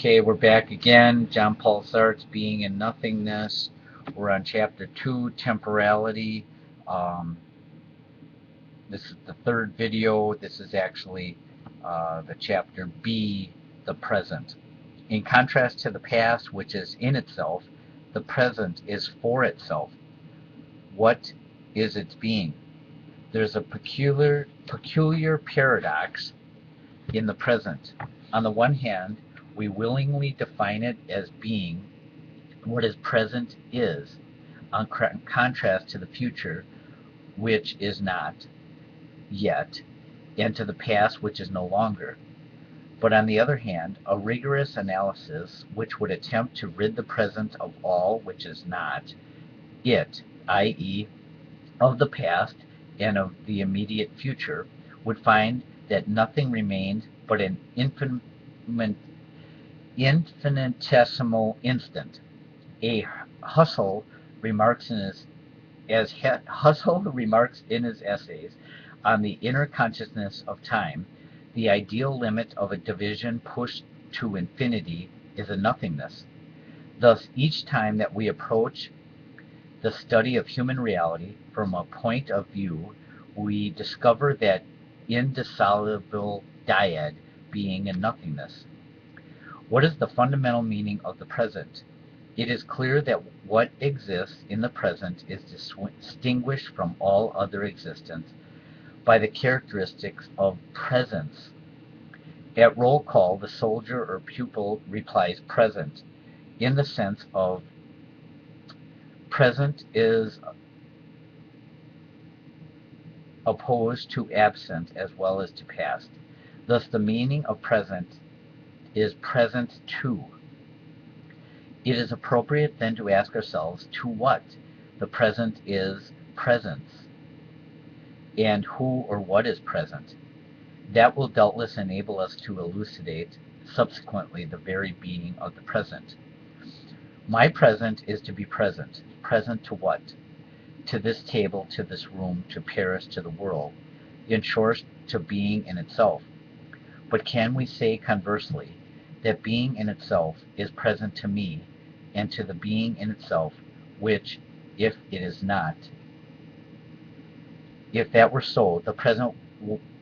Okay, we're back again. John Paul Sartre's Being and Nothingness. We're on chapter 2, Temporality. Um, this is the third video. This is actually the chapter B, the present. In contrast to the past, which is in itself, the present is for itself. What is its being? There's a peculiar paradox in the present. On the one hand, we willingly define it as being what is present is, in contrast to the future, which is not yet, and to the past, which is no longer. But on the other hand, a rigorous analysis which would attempt to rid the present of all which is not it, i.e., of the past and of the immediate future, would find that nothing remained but an infinitesimal instant. Husserl remarks in his essays on the inner consciousness of time, the ideal limit of a division pushed to infinity is a nothingness. Thus, each time that we approach the study of human reality from a point of view, we discover that indissoluble dyad, being and nothingness. What is the fundamental meaning of the present? It is clear that what exists in the present is distinguished from all other existence by the characteristics of presence. At roll call, the soldier or pupil replies present, in the sense of present is opposed to absent as well as to past. Thus, the meaning of present is present to. It is appropriate then to ask ourselves to what the present is presence, and who or what is present. That will doubtless enable us to elucidate subsequently the very being of the present. My present is to be present. Present to what? To this table, to this room, to Paris, to the world. In short, to being in itself. But can we say conversely that being in itself is present to me and to the being in itself, which, if it is not, if that were so, the present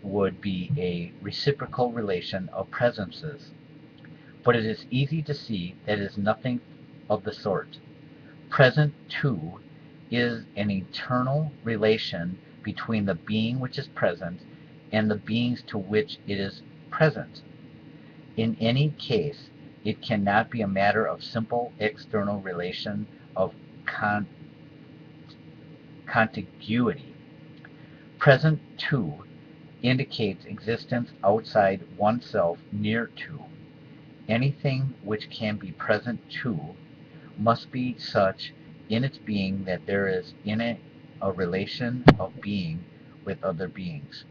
would be a reciprocal relation of presences. But it is easy to see that it is nothing of the sort. Present, too, is an eternal relation between the being which is present and the beings to which it is present. In any case, it cannot be a matter of simple external relation of contiguity. Present to indicates existence outside oneself, near to. Anything which can be present to must be such in its being that there is in it a relation of being with other beings.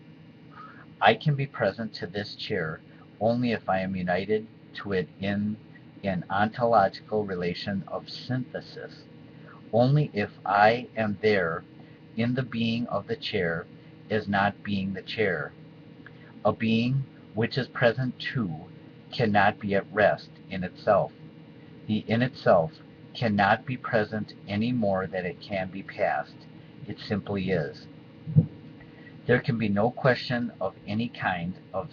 I can be present to this chair only if I am united to it in an ontological relation of synthesis. Only if I am there in the being of the chair as not being the chair. A being which is present too cannot be at rest in itself. The in itself cannot be present any more than it can be past. It simply is. There can be no question of any kind of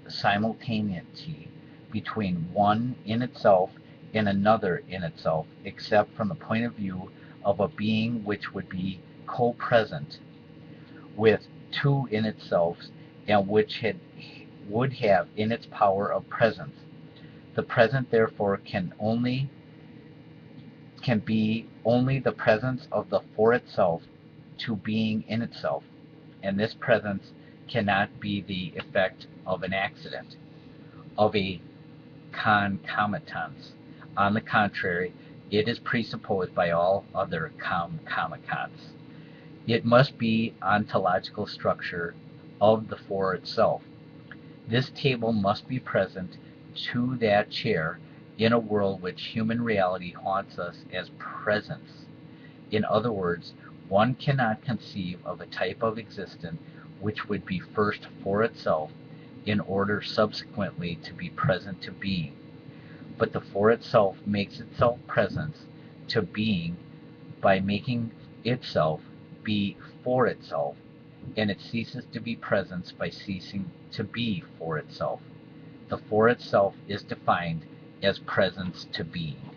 simultaneity between one in itself and another in itself, except from the point of view of a being which would be co-present with two in itself and which would have in its power of presence. The present, therefore, can be only the presence of the for itself to being in itself, and this presence cannot be the effect of an accident, of a concomitance. On the contrary, it is presupposed by all other concomitants. It must be ontological structure of the for itself. This table must be present to that chair in a world which human reality haunts us as presence. In other words, one cannot conceive of a type of existence which would be first for itself in order subsequently to be present to being. But the for itself makes itself presence to being by making itself be for itself, and it ceases to be presence by ceasing to be for itself. The for itself is defined as presence to being.